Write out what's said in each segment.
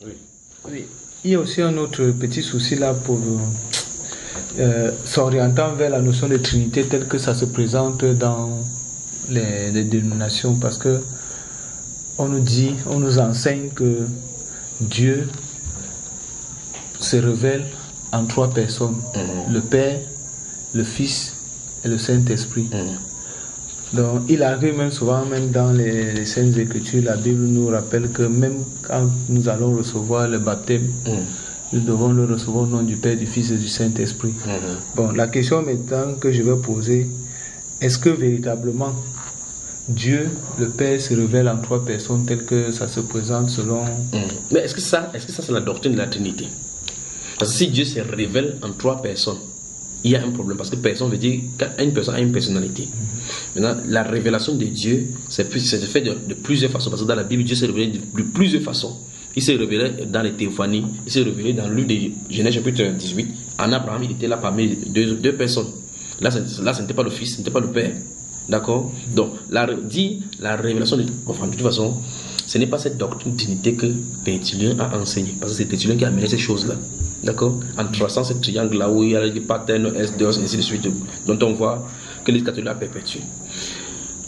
Oui. Oui. Il y a aussi un autre petit souci là pour s'orientant vers la notion de Trinité telle que ça se présente dans les dénominations, parce que on nous enseigne que Dieu se révèle en 3 personnes, le Père, le Fils et le Saint-Esprit. Donc il arrive même souvent, même dans les Saintes Écritures, la Bible nous rappelle que même quand nous allons recevoir le baptême, nous devons le recevoir au nom du Père, du Fils et du Saint-Esprit. Bon, la question maintenant que je vais poser, est-ce que véritablement Dieu, le Père, se révèle en 3 personnes tel que ça se présente selon... Mais est-ce que ça c'est la doctrine de la Trinité? Parce que si Dieu se révèle en 3 personnes, il y a un problème, parce que personne veut dire qu'une personne a une personnalité. Maintenant, la révélation de Dieu, c'est fait de plusieurs façons, parce que dans la Bible, Dieu s'est révélé de plusieurs façons. Il s'est révélé dans les théophanies, il s'est révélé dans le livre de Genèse chapitre 18. En Abraham, il était là parmi deux personnes. Là, ce n'était pas le Fils, ce n'était pas le Père. D'accord? Donc, la révélation de... Enfin, de toute façon, ce n'est pas cette doctrine d'unité que Tertullien a enseigné, parce que c'est Tertullien qui a amené ces choses-là. D'accord? En traçant ce triangle-là où il y a les patterns, S2, ainsi de suite, dont on voit que les catholiques a perpétué.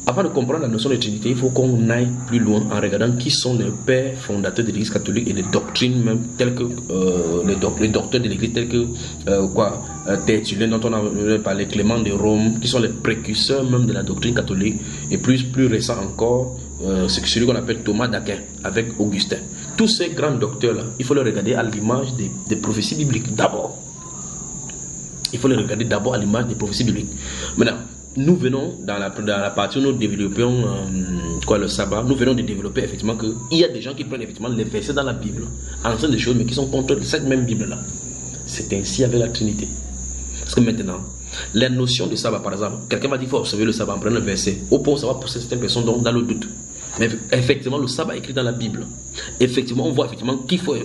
Avant de comprendre la notion de Trinité, il faut qu'on aille plus loin en regardant qui sont les pères fondateurs de l'Église catholique et les doctrines même telles que les docteurs de l'Église tels que Tertullien dont on a parlé, Clément de Rome, qui sont les précurseurs même de la doctrine catholique, et plus récent encore, c'est celui qu'on appelle Thomas d'Aquin avec Augustin. Tous ces grands docteurs-là, il faut les regarder à l'image des prophéties bibliques d'abord. Il faut les regarder d'abord à l'image des prophéties bibliques. Maintenant, nous venons dans la partie où nous développons le sabbat, nous venons de développer effectivement qu'il y a des gens qui prennent effectivement les versets dans la Bible, enseignent des choses mais qui sont contre cette même Bible-là. C'est ainsi avec la Trinité. Parce que maintenant, la notion de sabbat, par exemple, quelqu'un va dire qu'il faut observer le sabbat en prenant le verset. Au point où ça va pousser certaines personnes dans le doute. Mais effectivement, le sabbat est écrit dans la Bible. Effectivement, on voit effectivement qu'il faut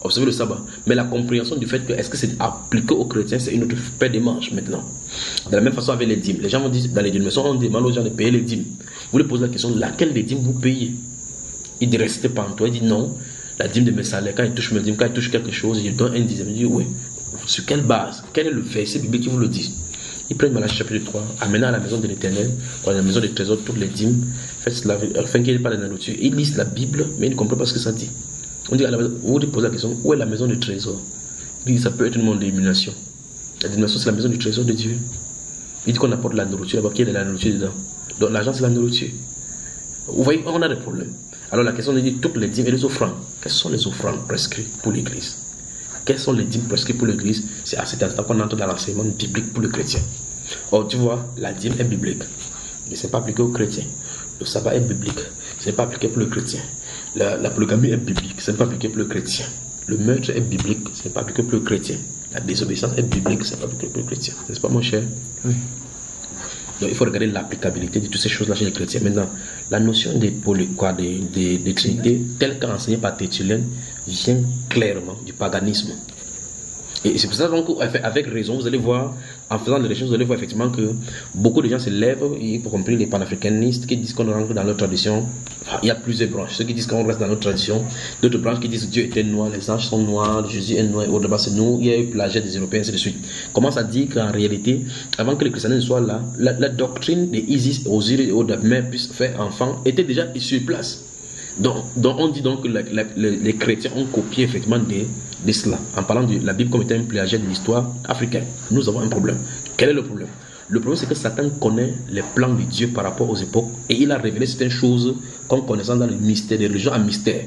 observer le sabbat. Mais la compréhension du fait que est-ce que c'est appliqué aux chrétiens, c'est une autre paire de manches maintenant. De la même façon avec les dîmes. Les gens vont dire, dans les dénominations, on demande aux gens de payer les dîmes. Vous les posez la question, laquelle des dîmes vous payez? Il dit, restez pas en toi. Il dit, non, la dîme de mes salaires, quand il touche mes dîmes, quand il touche quelque chose, il donne un dixième. Il dit, oui. Sur quelle base? Quel est le verset biblique qui vous le dit? Ils prennent Malachie chapitre 3, amenant à la maison de l'Éternel, ou à la maison des trésors, toutes les dîmes, faites cela, afin qu'il n'y ait pas de nourriture. Ils lisent la Bible, mais ils ne comprennent pas ce que ça dit. On dit vous posez la question, où est la maison du trésor? Il dit, ça peut être une dénomination. La dénomination, c'est la maison du trésor de Dieu. Il dit qu'on apporte la nourriture, là-bas, qu'il y a de la nourriture dedans. Donc l'argent, c'est la nourriture. Vous voyez, on a des problèmes. Alors la question, on dit, toutes les dîmes et les offrandes. Quelles sont les offrandes prescrites pour l'Église? Quelles sont les dîmes prescrites pour l'Église? C'est à cet instant qu'on entre dans l'enseignement biblique pour le chrétien. Or, tu vois, la dîme est biblique, mais ce n'est pas appliqué aux chrétiens. Le sabbat est biblique, ce n'est pas appliqué pour le chrétien. La polygamie est biblique, ce n'est pas appliqué pour le chrétien. Le meurtre est biblique, ce n'est pas appliqué pour le chrétien. La désobéissance est biblique, ce n'est pas appliqué pour le chrétien. N'est-ce pas, mon cher? Oui. Donc, il faut regarder l'applicabilité de toutes ces choses-là chez les chrétiens. Maintenant, la notion de Trinité, telle qu'enseignée par Tertullien, vient clairement du paganisme. Et c'est pour ça donc, avec raison, vous allez voir, en faisant les recherches, vous allez voir effectivement que beaucoup de gens se lèvent, y compris les panafricanistes, qui disent qu'on rentre dans notre tradition. Enfin, il y a plusieurs branches. Ceux qui disent qu'on reste dans notre tradition, d'autres branches qui disent que Dieu était noir, les anges sont noirs, Jésus est noir, et au-delà c'est nous, il y a eu plagiat des Européens, ainsi de suite. Commence à dire qu'en réalité, avant que le christianisme soit là, la doctrine des Isis, Osiris et autres mères puissent faire enfant était déjà sur place. Donc on dit donc que les chrétiens ont copié effectivement de cela, en parlant de la Bible comme étant un plagiat de l'histoire africaine. Nous avons un problème. Quel est le problème? Le problème, c'est que Satan connaît les plans de Dieu par rapport aux époques, et il a révélé certaines choses qu'on connaissait dans le mystère, des religions en mystère.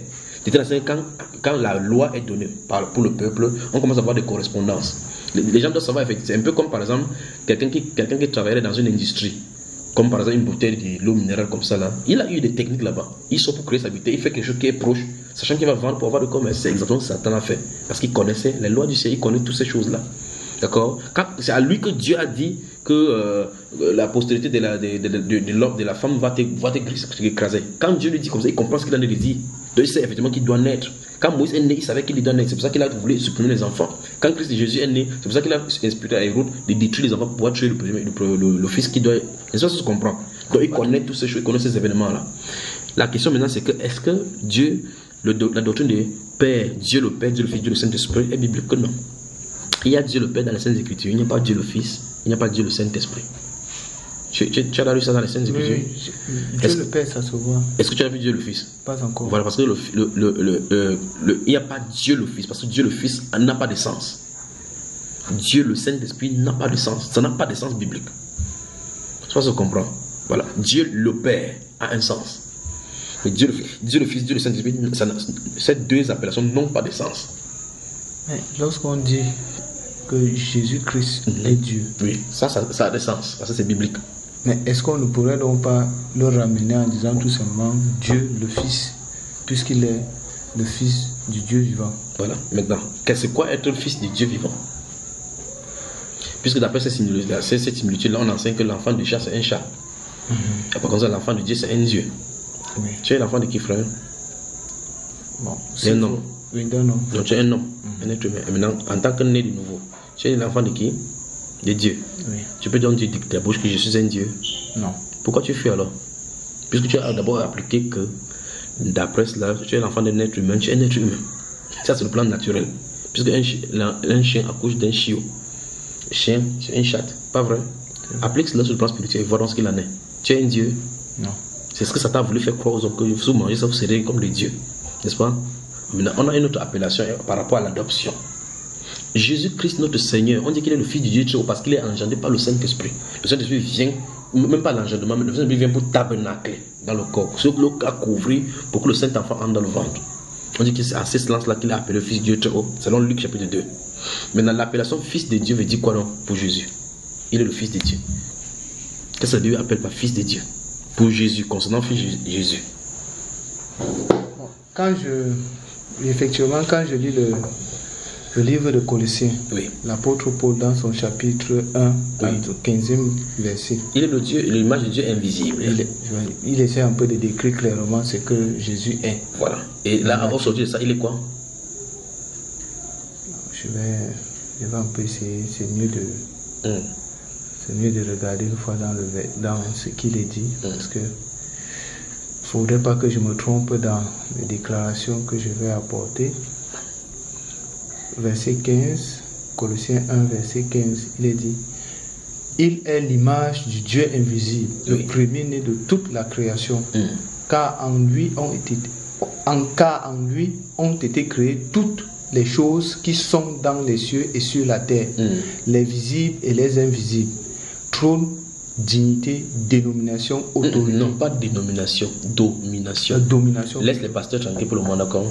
Quand la loi est donnée pour le peuple, on commence à avoir des correspondances. Les gens doivent savoir, c'est un peu comme par exemple quelqu'un qui travaillerait dans une industrie, comme par exemple une bouteille de l'eau minérale comme ça là. Il a eu des techniques là-bas. Il sort pour créer sa bouteille, il fait quelque chose qui est proche, sachant qu'il va vendre pour avoir de commerce. C'est exactement ce que Satan a fait, parce qu'il connaissait les lois du ciel, il connaît toutes ces choses là. D'accord? C'est à lui que Dieu a dit que la postérité de la femme va t'écraser. Quand Dieu lui dit comme ça, il comprend ce qu'il a dit. Donc il sait effectivement qu'il doit naître. Quand Moïse est né, il savait qu'il doit naître. C'est pour ça qu'il a voulu supprimer les enfants. Quand Christ Jésus est né, c'est pour ça qu'il a inspiré à Hérode de détruire les enfants pour pouvoir tuer le fils qui doit. Et ça se comprend. Donc il connaît toutes ces choses, il connaît ces événements-là. La question maintenant, c'est que est-ce que Dieu, la doctrine de Père, Dieu le Père, Dieu le Fils, Dieu le Saint-Esprit est biblique que non. Il y a Dieu le Père dans les Saintes Écritures, il n'y a pas Dieu le Fils, il n'y a pas Dieu le Saint-Esprit. Tu as lu ça dans les Saintes Écritures? Oui, Dieu le Père, ça se voit. Est-ce que tu as vu Dieu le Fils? Pas encore. Voilà, parce que il n'y a pas Dieu le Fils, parce que Dieu le Fils n'a pas de sens. Dieu le Saint-Esprit n'a pas de sens, ça n'a pas de sens biblique. Je pense que je comprends. Voilà, Dieu le Père a un sens. Mais Dieu le Fils, Dieu le Saint-Esprit, ces deux appellations n'ont pas de sens. Mais lorsqu'on dit que Jésus-Christ est Dieu, oui, ça a des sens, parce que c'est biblique. Mais est-ce qu'on ne pourrait donc pas le ramener en disant tout simplement Dieu le Fils, puisqu'il est le Fils du Dieu vivant? Voilà, maintenant, c'est quoi être le Fils du Dieu vivant? Puisque d'après cette similitude-là, on enseigne que l'enfant du chat, c'est un chat. Par contre, l'enfant de Dieu, c'est un Dieu. Oui. Tu es l'enfant de qui, frère? Bon, c'est un homme. Oui, d'un homme. Donc, tu es un homme, un être humain. Et maintenant, en tant que né de nouveau, tu es l'enfant de qui? De Dieu. Oui. Tu peux donc dire de ta bouche que je suis un Dieu? Non. Pourquoi tu fuis alors? Puisque tu as d'abord appliqué que, d'après cela, tu es l'enfant d'un être humain, tu es un être humain. Ça, c'est le plan naturel. Puisque un chien accouche d'un chiot. Chien, c'est un chat, pas vrai? Applique cela sur le plan spirituel et vois ce qu'il en est. Tu es un Dieu? Non. C'est ce que Satan a voulu faire croire aux hommes, que si vous mangez ça, vous serez comme des dieux. N'est-ce pas? Maintenant, on a une autre appellation par rapport à l'adoption. Jésus-Christ, notre Seigneur, on dit qu'il est le Fils du Dieu très haut parce qu'il est engendré par le Saint-Esprit. Le Saint-Esprit vient, même pas l'engendrement, mais le Saint-Esprit vient pour tabernacler dans le corps. Ce que le corps a couvert pour que le Saint-Enfant entre dans le ventre. On dit que c'est à ce sens-là qu'il a appelé le Fils du Dieu très haut, selon Luc chapitre 2. Maintenant, l'appellation Fils de Dieu veut dire quoi donc pour Jésus? Il est le Fils de Dieu. Qu'est-ce que la Bible appelle par Fils de Dieu? Pour Jésus, concernant Jésus. Effectivement, quand je lis le livre de Colossiens, oui, l'apôtre Paul, dans son chapitre 1, oui, 15e verset, il est le Dieu, l'image de Dieu invisible. Il essaie un peu de décrire clairement ce que Jésus est. Voilà. Et là, au sortir de ça, il est quoi? Je vais un peu essayer, c'est mieux de regarder une fois dans ce qu'il est dit, parce que il ne faudrait pas que je me trompe dans les déclarations que je vais apporter. Verset 15, Colossiens 1, verset 15, il est dit: il est l'image du Dieu invisible, le premier-né de toute la création, car en lui ont été créées toutes les choses qui sont dans les cieux et sur la terre, les visibles et les invisibles, trône, dignité, dénomination, autorité. Non, pas dénomination, domination. Domination. Laisse les pasteurs tranquilles pour le moment, d'accord?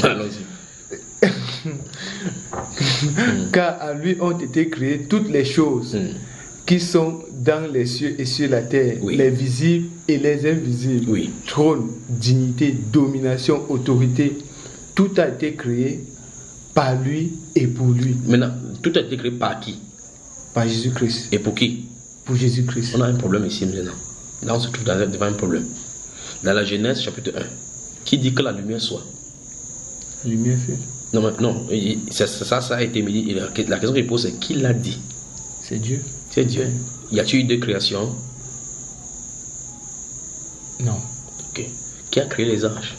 Allons-y. Car à lui ont été créées toutes les choses qui sont dans les cieux et sur la terre, les visibles et les invisibles, trône, dignité, domination, autorité. Tout a été créé par lui et pour lui. Maintenant, tout a été créé par qui? Par Jésus-Christ. Et pour qui? Pour Jésus-Christ. On a un problème ici maintenant. Là, on se trouve devant un problème. Dans la Genèse chapitre 1, qui dit que la lumière soit? La lumière fait. Non, ça a été médit. La question qu'il pose, c'est qui l'a dit? C'est Dieu. C'est Dieu. Y a-t-il eu deux créations? Non. Ok. Qui a créé les anges?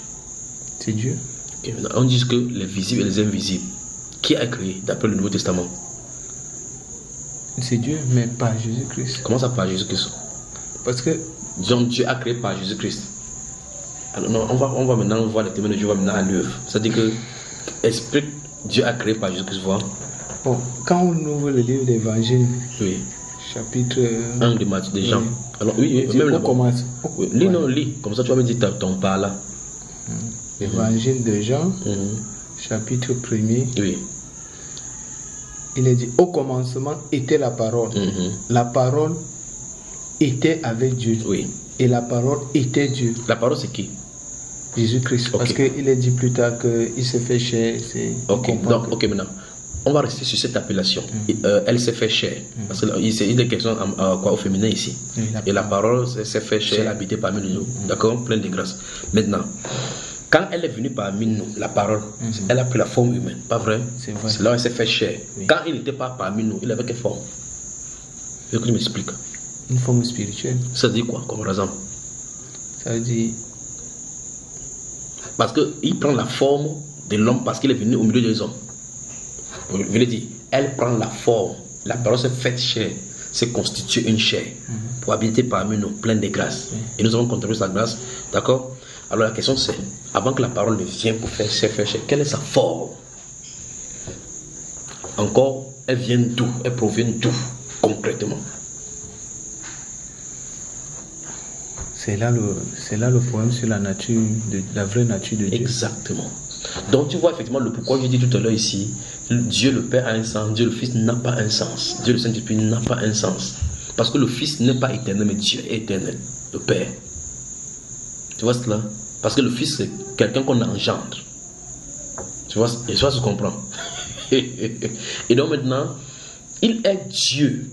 C'est Dieu. Okay. On dit que les visibles et les invisibles, qui a créé d'après le Nouveau Testament? C'est Dieu, mais pas Jésus-Christ. Comment ça par Jésus-Christ? Parce que disons, Dieu a créé par Jésus-Christ. Alors non, on va maintenant voir les témoins de Dieu maintenant à l'œuvre. C'est-à-dire que explique Dieu a créé par Jésus-Christ. Voir. Bon, quand on ouvre le livre d'Évangile, chapitre 1 de Matthieu, des gens. Alors oui, même là. Commence. Lis, non, lis. Comme ça, tu vas me dire ton pas là. Évangile de Jean, chapitre 1er. Oui. Il est dit: au commencement était la parole. La parole était avec Dieu. Oui. Et la parole était Dieu. La parole, c'est qui? Jésus-Christ. Okay. Parce qu'il est dit plus tard qu'il s'est fait chair. Ok, donc, ok, maintenant. On va rester sur cette appellation. Elle s'est fait chair. Parce qu'il est question au féminin ici. Et la parole s'est fait chair, elle habitait parmi nous. D'accord? Plein de grâce. Maintenant, quand elle est venue parmi nous, la parole, elle a pris la forme humaine. Pas vrai? C'est vrai. C'est là où elle s'est fait chair. Quand il n'était pas parmi nous, il avait quelle forme? Je veux que tu m'expliques. Une forme spirituelle. Ça dit quoi, comme exemple? Ça veut dire. Parce qu'il prend la forme de l'homme parce qu'il est venu au milieu des hommes. Vous voulez dire, elle prend la forme. La parole s'est faite chair, s'est constituée une chair pour habiter parmi nous, pleine de grâce. Et nous avons contribué sa grâce. D'accord? Alors la question c'est, avant que la parole ne vienne pour faire chair, quelle est sa forme? Encore, elle vient d'où? Elle provient d'où concrètement? C'est là le problème sur la nature, la vraie nature de Dieu. Exactement. Donc tu vois effectivement le pourquoi j'ai dit tout à l'heure ici, Dieu le Père a un sens, Dieu le Fils n'a pas un sens, Dieu le Saint-Esprit n'a pas un sens. Parce que le Fils n'est pas éternel, mais Dieu est éternel, le Père. Tu vois cela? Parce que le Fils c'est quelqu'un qu'on engendre. Tu vois, et ça se comprend. Et donc maintenant, il est Dieu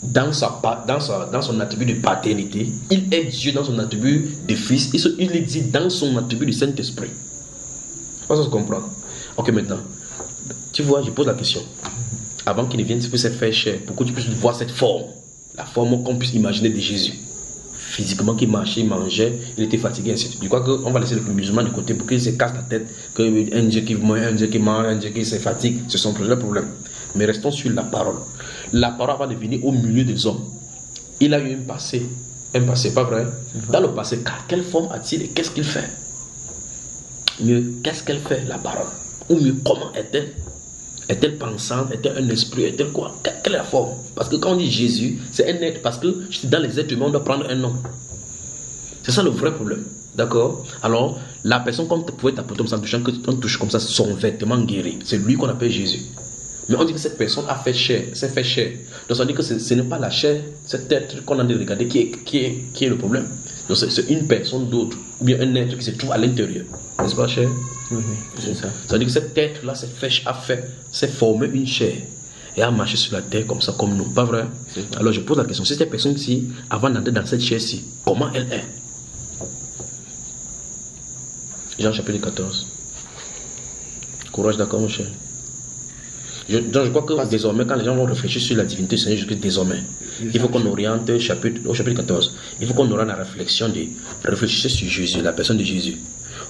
dans son attribut de paternité, il est Dieu dans son attribut de Fils, il est dit dans son attribut de Saint-Esprit. Ça se comprend. Ok, maintenant, tu vois, je pose la question. Avant qu'il ne vienne se faire chair, pour que tu puisses voir cette forme, la forme qu'on puisse imaginer de Jésus. Physiquement, qui marchait, il mangeait, il était fatigué, ainsi de suite. Je crois qu'on va laisser le musulman de côté pour qu'il se casse la tête, qu'un Dieu qui mange, un Dieu qui mange, un Dieu qui se fatigue, ce sont plusieurs problèmes. Mais restons sur la parole. La parole va devenir au milieu des hommes. Il a eu un passé, pas vrai? Dans le passé, quelle forme a-t-il et qu'est-ce qu'il fait? Mieux, qu'est-ce qu'elle fait, la parole? Ou mieux, comment est-elle? Est-elle pensante? Est-elle un esprit? Est-elle quoi? Quelle est la forme? Parce que quand on dit Jésus, c'est un être. Parce que dans les êtres humains, on doit prendre un nom. C'est ça le vrai problème. D'accord? Alors, la personne, comme tu pouvais t'apporter comme ça, quand on touche comme ça, son vêtement guéri. C'est lui qu'on appelle Jésus. Mais on dit que cette personne a fait chair, s'est fait chair. Donc ça veut dire que ce n'est pas la chair, cet être qu'on a regardé qui est le problème. Donc c'est une personne d'autre, ou bien un être qui se trouve à l'intérieur. N'est-ce pas, chair? Oui, c'est ça. Ça veut dire que cet être-là s'est formé une chair et a marché sur la terre comme ça, comme nous. Pas vrai? Alors je pose la question, cette personne-ci, avant d'entrer dans cette chair-ci, comment elle est? Jean chapitre 14. Courage, d'accord, mon cher? Je crois que désormais, quand les gens vont réfléchir sur la divinité du Seigneur Jésus-Christ, désormais, il faut qu'on oriente au chapitre 14. Il faut qu'on aura la réflexion de réfléchir sur Jésus, la personne de Jésus.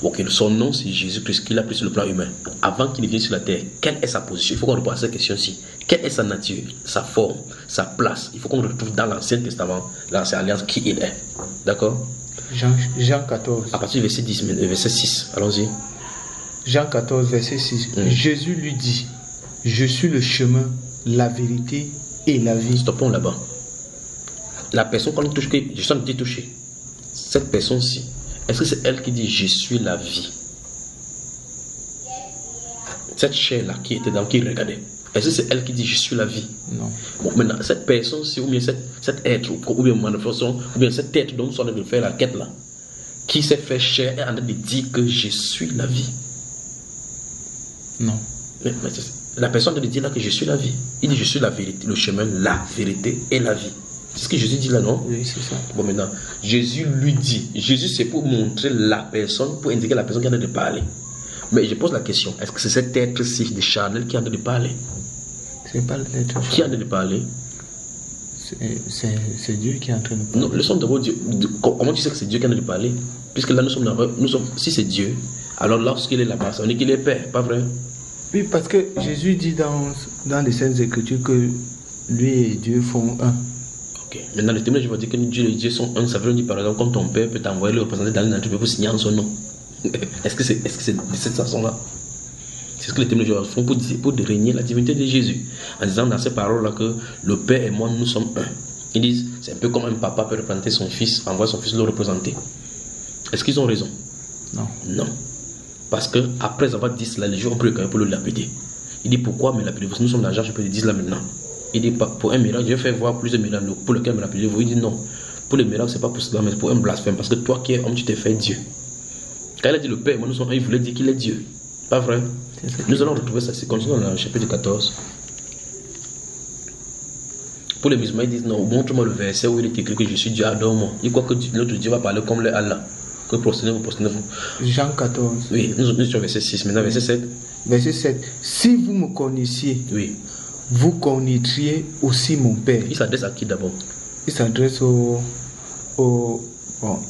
Ok, son nom c'est Jésus-Christ, qu'il a pris sur le plan humain. Avant qu'il ne vienne sur la terre, quelle est sa position? Il faut qu'on repose à cette question-ci. Quelle est sa nature, sa forme, sa place? Il faut qu'on retrouve dans l'Ancien Testament, l'Ancienne Alliance, qui il est. D'accord? Jean 14. À partir du verset 10, verset 6, allons-y. Jean 14, verset 6. Jésus lui dit: je suis le chemin, la vérité et la vie. Stoppons là-bas. La personne qu'on touche, que je sens toucher, cette personne-ci, est-ce que c'est elle qui dit je suis la vie? Cette chair-là qui était dans qui regardait, est-ce que c'est elle qui dit je suis la vie? Non. Bon, maintenant, cette personne-ci, ou bien cet être, ou bien manifestation, ou bien cet être dont nous sommes en train de faire la quête là, qui s'est fait chair est en train de dire que je suis la vie. Non. Mais la personne de dire là que je suis la vie. Il dit je suis la vérité, le chemin, la vérité et la vie. C'est ce que Jésus dit là, non? Oui, c'est ça. Bon, maintenant, Jésus lui dit. Jésus, c'est pour montrer la personne, pour indiquer la personne qui est en train de parler. Mais je pose la question, est-ce que c'est cet être-ci de charnel qui est en train de parler? C'est pas l'être charnel. Qui est en train de parler? C'est Dieu qui est en train de parler. Non, le son de Dieu. Comment tu sais que c'est Dieu qui est en train de parler? Puisque là, si c'est Dieu, alors lorsqu'il est là-bas, ça veut dire qu'il est Père, pas vrai? Oui, parce que Jésus dit dans les Saintes Écritures que lui et Dieu font un. Ok. Maintenant, le témoin, je vais dire que Dieu et Dieu sont un. Ça veut dire, par exemple, comme ton père peut t'envoyer le représenter dans une entreprise pour signer en son nom. Est-ce que c'est de cette façon-là? C'est ce que les témoins font pour régner la divinité de Jésus. En disant dans ces paroles-là que le Père et moi, nous sommes un. Ils disent, c'est un peu comme un papa peut représenter son fils, envoyer son fils le représenter. Est-ce qu'ils ont raison? Non. Non. Parce que après avoir dit cela, les gens ont pris le cahier pour le lapider. Il dit pourquoi me lapider? Nous sommes dans l'argent, je peux le dire là maintenant. Il dit pour un miracle, je vais faire voir plusieurs miracles pour lequel me lapider. Il dit non. Pour les miracles, c'est pas pour cela, mais pour un blasphème. Parce que toi qui es homme, tu t'es fait Dieu. Quand il a dit le Père, moi nous sommes un, il voulait dire qu'il est Dieu. Pas vrai? Nous allons retrouver ça. C'est continué dans le chapitre 14. Pour les musulmans, ils disent non, montre-moi le verset où il est écrit que je suis Dieu, adore-moi. Il croit que l'autre Dieu va parler comme le Allah. Que prosternez-vous. Jean 14. Oui, nous sommes verset 6, maintenant verset 7. Verset 7. Si vous me connaissiez, oui, vous connaîtriez aussi mon Père. Il s'adresse à qui d'abord? Il s'adresse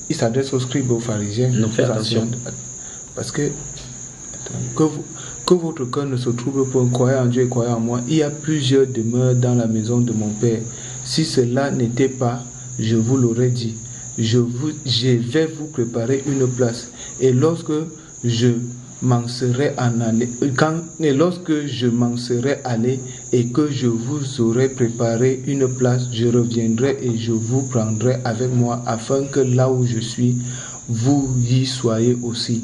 il s'adresse aux scribes, aux pharisiens. Non, fais attention. Parce que Que votre cœur ne se trouble point, croyez en Dieu et croyez en moi. Il y a plusieurs demeures dans la maison de mon Père. Si cela n'était pas, je vous l'aurais dit. Je vais vous préparer une place. Et lorsque je m'en serai allé et que je vous aurai préparé une place, je reviendrai et je vous prendrai avec moi, afin que là où je suis, vous y soyez aussi.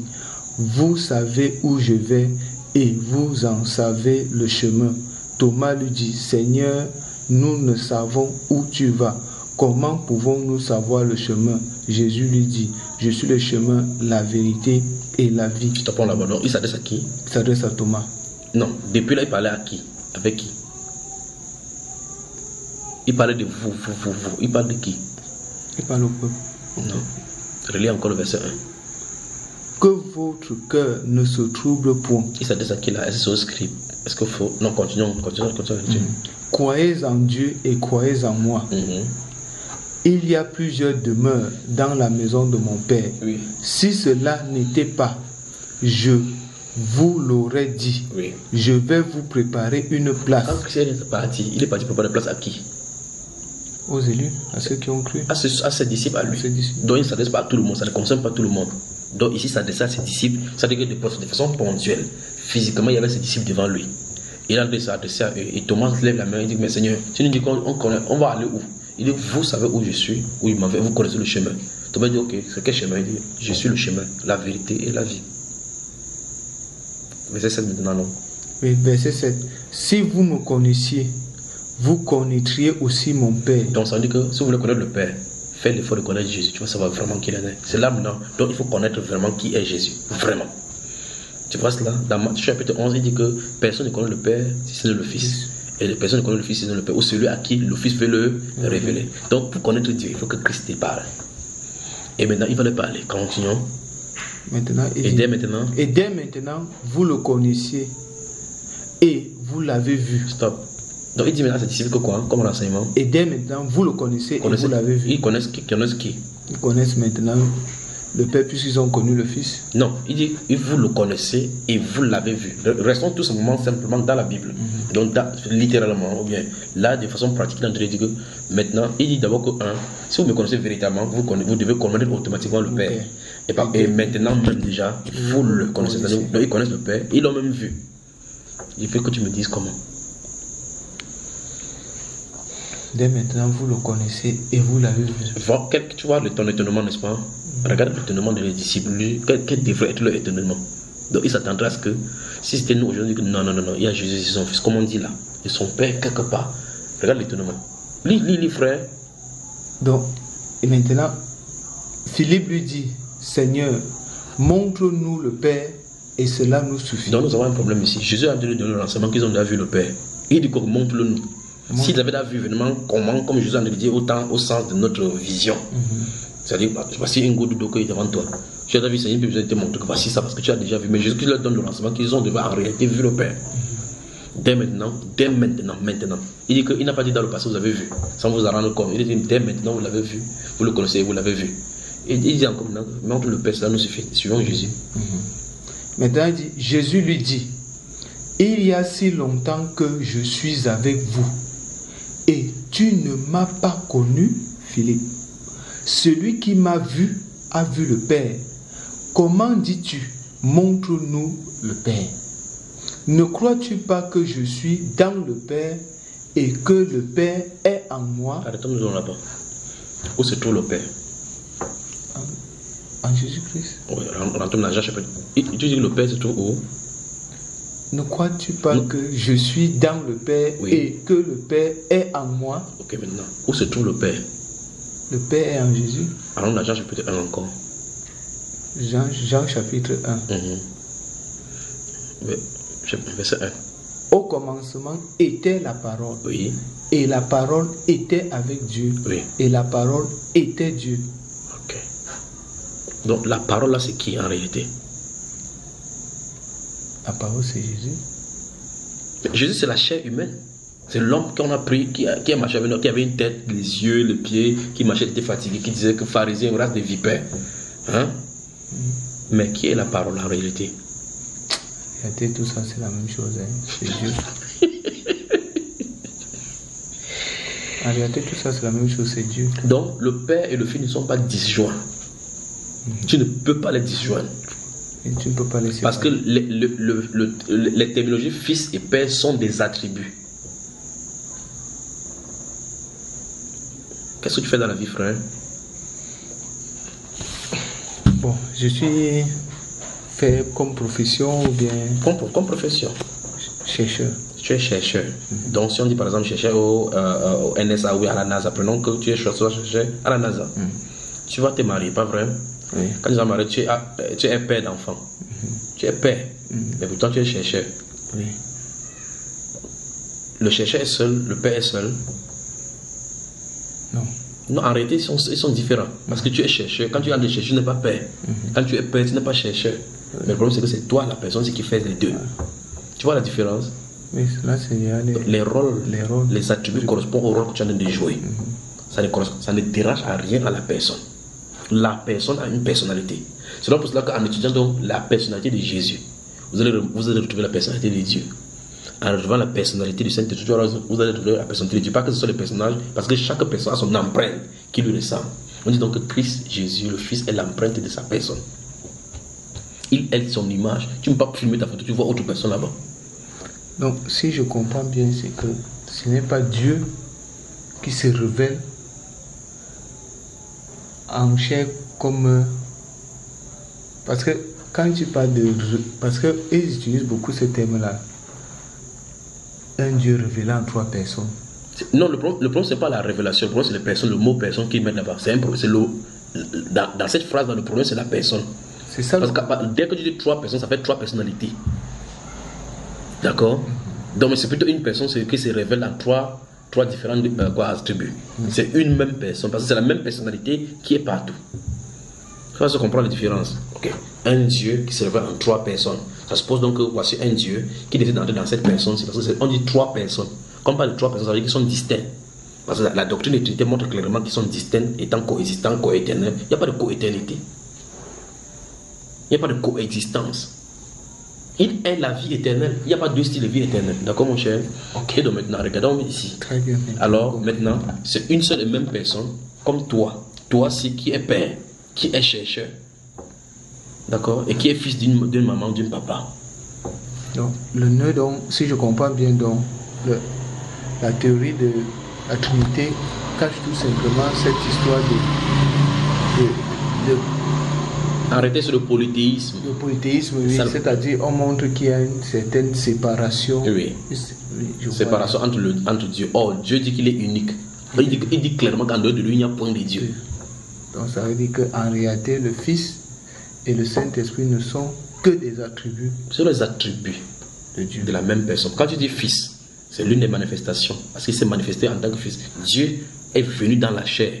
Vous savez où je vais et vous en savez le chemin. Thomas lui dit, Seigneur, nous ne savons où tu vas. Comment pouvons-nous savoir le chemin? Jésus lui dit, je suis le chemin, la vérité et la vie. Je te prends là-bas. Donc, il s'adresse à qui? Il s'adresse à Thomas. Non, depuis là, il parlait à qui? Avec qui? Il parlait de vous. Il parle de qui? Il parle au peuple. Non. Relis encore le verset 1. Que votre cœur ne se trouble point. Il s'adresse à qui là? Est-ce que c'est au scribe? Est-ce qu'il faut... Non, continuons. Croyez en Dieu et croyez en moi. Il y a plusieurs demeures dans la maison de mon Père. Oui. Si cela n'était pas, je vous l'aurais dit. Oui. Je vais vous préparer une place. Quand Christ est parti, il est parti préparer une place à qui? Aux élus, à ceux qui ont cru. À ses disciples, à lui. Donc il ne s'adresse pas à tout le monde, ça ne concerne pas tout le monde. Donc ici, il s'adresse à ses disciples, ça veut dire que de façon ponctuelle, physiquement, il y avait ses disciples devant lui. Il a s'adresser à eux. Et Thomas lève la main et dit, mais Seigneur, tu nous dis qu'on va aller où? Il dit, vous savez où je suis, où il m'avait, vous connaissez le chemin. Thomas dit, ok, c'est quel chemin? Il dit, je suis le chemin, la vérité et la vie. Verset 7 maintenant, non? Oui, verset 7. Si vous me connaissiez, vous connaîtriez aussi mon Père. Donc ça veut dire que si vous voulez connaître le Père, faites l'effort de connaître Jésus, tu vas savoir vraiment qui il est. C'est là maintenant. Donc il faut connaître vraiment qui est Jésus. Vraiment. Tu vois cela? Dans Matthieu chapitre 11, il dit que personne ne connaît le Père si ce n'est le Fils. Et personne ne connaît le Fils si ce n'est le Père. Ou celui à qui le Fils veut le révéler. Donc pour connaître Dieu, il faut que Christ te parle. Et maintenant, il va le parler. Continuons. Maintenant, et dès maintenant. Et dès maintenant, vous le connaissiez. Et vous l'avez vu. Stop. Donc il dit maintenant à ses disciples que quoi? Comme l'enseignement. Et dès maintenant, vous le connaissez et vous l'avez vu. Ils connaissent qui? Ils connaissent maintenant le Père puisqu'ils ont connu le Fils. Non, il dit vous le connaissez et vous l'avez vu. Restons tout simplement dans la Bible. Donc littéralement, ou bien là de façon pratique, il dit que maintenant, il dit d'abord que si vous me connaissez véritablement, vous devez connaître automatiquement le Père. Et maintenant même déjà, vous le connaissez. Donc ils connaissent le Père, ils l'ont même vu. Il faut que tu me dises comment. Dès maintenant, vous le connaissez et vous l'avez vu. Tu vois ton étonnement, n'est-ce pas? Regarde l'étonnement des disciples. Quel devrait être leur étonnement? Donc il s'attendrait à ce que, si c'était nous aujourd'hui, non, il y a Jésus et son Fils, comme on dit là, et son Père quelque part. Regarde l'étonnement. Lis, frère. Donc, et maintenant, Philippe lui dit, Seigneur, montre-nous le Père et cela nous suffit. Donc nous avons un problème ici. Jésus a donné le renseignement qu'ils ont déjà vu le Père. Il dit quoi? Montre-le nous. S'ils avaient déjà vu vraiment comment, comme Jésus a dit, autant au sens de notre vision. C'est-à-dire, voici une goutte d'eau qui est devant toi. Tu as déjà vu, Seigneur, puis vous avez te montrer que voici ça parce que tu as déjà vu. Mais Jésus qui leur donne le renseignement qu'ils ont déjà en réalité vu le Père. Dès maintenant. Il dit qu'il n'a pas dit dans le passé, vous avez vu, sans vous en rendre compte. Il dit dès maintenant, vous l'avez vu, vous le connaissez, vous l'avez vu. Et il dit encore maintenant, montre le Père, cela nous suffit. Suivons Jésus. Maintenant, il dit, Jésus lui dit, il y a si longtemps que je suis avec vous et tu ne m'as pas connu, Philippe. Celui qui m'a vu a vu le Père. Comment dis-tu, montre-nous le Père? Ne crois-tu pas que je suis dans le Père et que le Père est en moi? Arrêtons-nous là-bas. Où se trouve le Père? En Jésus-Christ. Oui, rentrons dans Jean chapitre. Tu dis que le Père se trouve où? Ne crois-tu pas que je suis dans le Père et que le Père est en moi? Ok, maintenant. Où se trouve le Père? Le Père est en Jésus. Allons dans Jean chapitre 1 encore. Jean chapitre 1. Verset 1. Au commencement était la parole. Oui. Et la parole était avec Dieu. Oui. Et la parole était Dieu. Ok. Donc la parole là, c'est qui en réalité? La parole, c'est Jésus. Jésus, c'est la chair humaine. C'est l'homme qu'on a pris, qui a marché avec nous, qui avait une tête, les yeux, les pieds, qui marchait, était fatigué, qui disait que pharisien, race de vipères. Hein? Mais qui est la parole en réalité? En réalité, tout ça, c'est la même chose. Hein. C'est Dieu. En réalité, tout ça, c'est la même chose. C'est Dieu. Donc, le Père et le Fils ne sont pas disjoints. Tu ne peux pas les disjoindre. Et tu ne peux pas laisser. Parce que les terminologies Fils et Père sont des attributs. Qu'est-ce que tu fais dans la vie, frère? Bon, je suis fait comme profession ou bien... Comme profession. Chercheur. Tu es chercheur. Donc, si on dit par exemple chercheur au NSA ou à la NASA, prenons que tu es chercheur à la NASA. Tu vas te marier, pas vrai? Oui. Quand tu vas marier, tu es père d'enfant. Tu es père. Mais pourtant, tu es chercheur. Oui. Le chercheur est seul, le père est seul. Non. Non, en réalité, ils sont différents. Parce que tu es chercheur. Quand tu as des chercheurs, tu n'es pas père. Quand tu es père, tu n'es pas chercheur. Mais le problème, c'est que c'est toi, la personne, qui fait les deux. Tu vois la différence? Oui, là, c'est les rôles, les attributs correspondent au rôle que tu as de jouer. Ça ne dérange à rien à la personne. La personne a une personnalité. C'est donc pour cela qu'en étudiant donc la personnalité de Jésus, vous allez retrouver la personnalité de Dieu. En retrouvant la personnalité du Saint-Esprit, vous allez retrouver la personnalité de Dieu. Pas que ce soit les personnages, parce que chaque personne a son empreinte qui lui ressemble. On dit donc que Christ, Jésus, le Fils, est l'empreinte de sa personne. Il est son image. Tu ne peux pas filmer ta photo, tu vois autre personne là-bas. Donc, si je comprends bien, c'est que ce n'est pas Dieu qui se révèle en chair comme... Parce que quand tu parles de... Parce qu'ils utilisent beaucoup ce terme-là. Un Dieu révélé en 3 personnes. Non, le problème c'est pas la révélation. Le problème, c'est les personnes, le mot personne qu'ils mettent là-bas. C'est un problème. Dans cette phrase, le problème, c'est la personne. C'est ça. Parce que dès que tu dis 3 personnes, ça fait 3 personnalités. D'accord? Donc, c'est plutôt une personne qui se révèle en 3 différents attributs. C'est une même personne, parce que c'est la même personnalité qui est partout. Tu vas se comprendre la différence. Okay. Un Dieu qui se révèle en 3 personnes. Ça suppose donc que voici un Dieu qui décide d'entrer dans cette personne. C'est parce qu'on dit 3 personnes. Quand on parle de 3 personnes, ça veut dire qu'ils sont distincts. Parce que la doctrine de Trinité montre clairement qu'ils sont distincts, étant coexistants, coéternels. Il n'y a pas de coéternité. Il n'y a pas de coexistence. Il est la vie éternelle. Il n'y a pas 2 styles de vie éternelle. D'accord, mon cher? Ok, donc maintenant, regardons ici. Très bien. Alors, maintenant, c'est une seule et même personne, comme toi. Toi aussi, qui est père, qui est chercheur. D'accord? Et qui est fils d'une maman, d'un papa. Donc, le nœud, donc, si je comprends bien, donc, la théorie de la Trinité cache tout simplement cette histoire de arrêtez sur le polythéisme. Le polythéisme, oui, c'est-à-dire on montre qu'il y a une certaine séparation. Oui. Séparation entre Dieu. Or, Dieu dit qu'il est unique. Il dit clairement qu'en dehors de lui, il n'y a point de Dieu. Donc ça veut dire qu'en réalité, le Fils et le Saint-Esprit ne sont que des attributs. C'est les attributs de Dieu. De la même personne. Quand tu dis Fils, c'est l'une des manifestations. Parce qu'il s'est manifesté en tant que Fils. Dieu est venu dans la chair.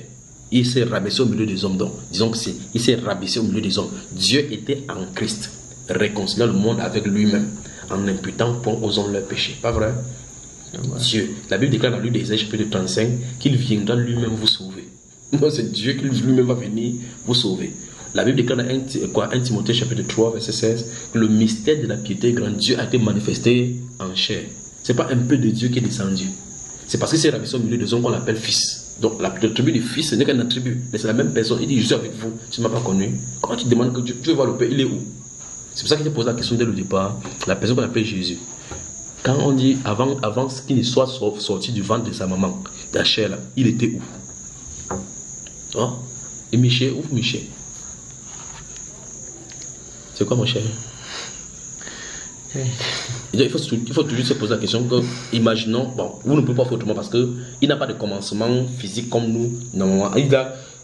Il s'est rabaissé au milieu des hommes. Donc, disons que il s'est rabaissé au milieu des hommes. Dieu était en Christ, réconciliant le monde avec lui-même, en imputant point aux hommes leurs péchés. Pas vrai? Dieu. La Bible déclare dans le livre d'Ésaïe, chapitre 35, qu'il viendra lui-même vous sauver. Non, c'est Dieu qui lui-même va venir vous sauver. La Bible déclare dans 1 Timothée, chapitre 3, verset 16, que le mystère de la piété grand Dieu a été manifesté en chair. Ce n'est pas un peu de Dieu qui est descendu. C'est parce qu'il s'est rabaissé au milieu des hommes qu'on l'appelle Fils. Donc l'attribut du Fils, ce n'est qu'un attribut, mais c'est la même personne. Il dit, je suis avec vous, tu ne m'as pas connu. Quand tu demandes que tu veux voir le Père, il est où? C'est pour ça qu'il te pose la question dès le départ. La personne qu'on appelle Jésus. Quand on dit avant qu'il ne soit sorti du ventre de sa maman, de la chair là, il était où? Oh? Et Michel, où Michel? C'est quoi mon cher? Il faut toujours se poser la question que, imaginons, bon, vous ne pouvez pas faire autrement parce qu'il n'a pas de commencement physique comme nous, normalement.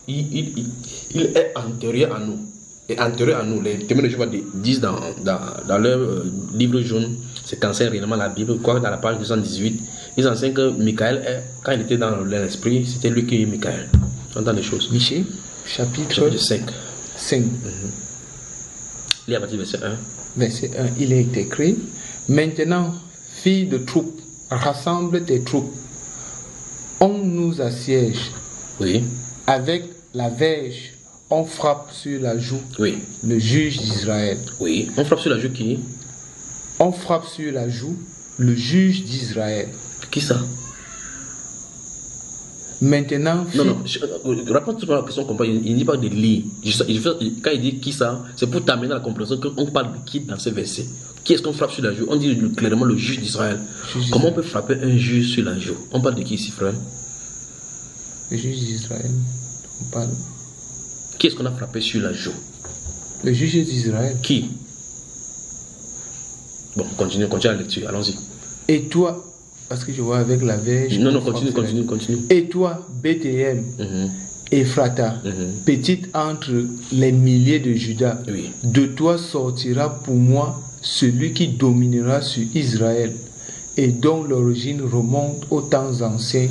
Il est antérieur à nous. Et antérieur à nous, les témoins de Jéhovah disent dans leur livre jaune, c'est qu'enseigne réellement la Bible, quoi, dans la page 218, ils enseignent que Michael, quand il était dans l'esprit, c'était lui qui est Michael. On entend des choses. Michée, chapitre 5. 5. Il y a parti verset 1. Verset 1, il est écrit: maintenant, fille de troupe, rassemble tes troupes. On nous assiège. Oui. Avec la verge, on frappe sur la joue. Oui. Le juge d'Israël. Oui. On frappe sur la joue qui? on frappe sur la joue le juge d'Israël. Qui ça? Maintenant, Non, raconte-moi la question qu'on parle. Il n'y a pas de lit. Quand il dit qui ça, c'est pour t'amener à la compréhension qu'on parle de qui dans ce verset. Qui est-ce qu'on frappe sur la joue? On dit clairement le juge d'Israël. Comment on peut frapper un juge sur la joue? On parle de qui ici, frère? Le juge d'Israël. On parle. Qui est-ce qu'on a frappé sur la joue? Le juge d'Israël. Qui? Bon, continue la lecture, allons-y. Et toi, parce que je vois avec la verge. Non, continue. Et toi, Bethléem, Ephrata, petite entre les milliers de Juda, Oui. de toi sortira pour moi celui qui dominera sur Israël et dont l'origine remonte aux temps anciens,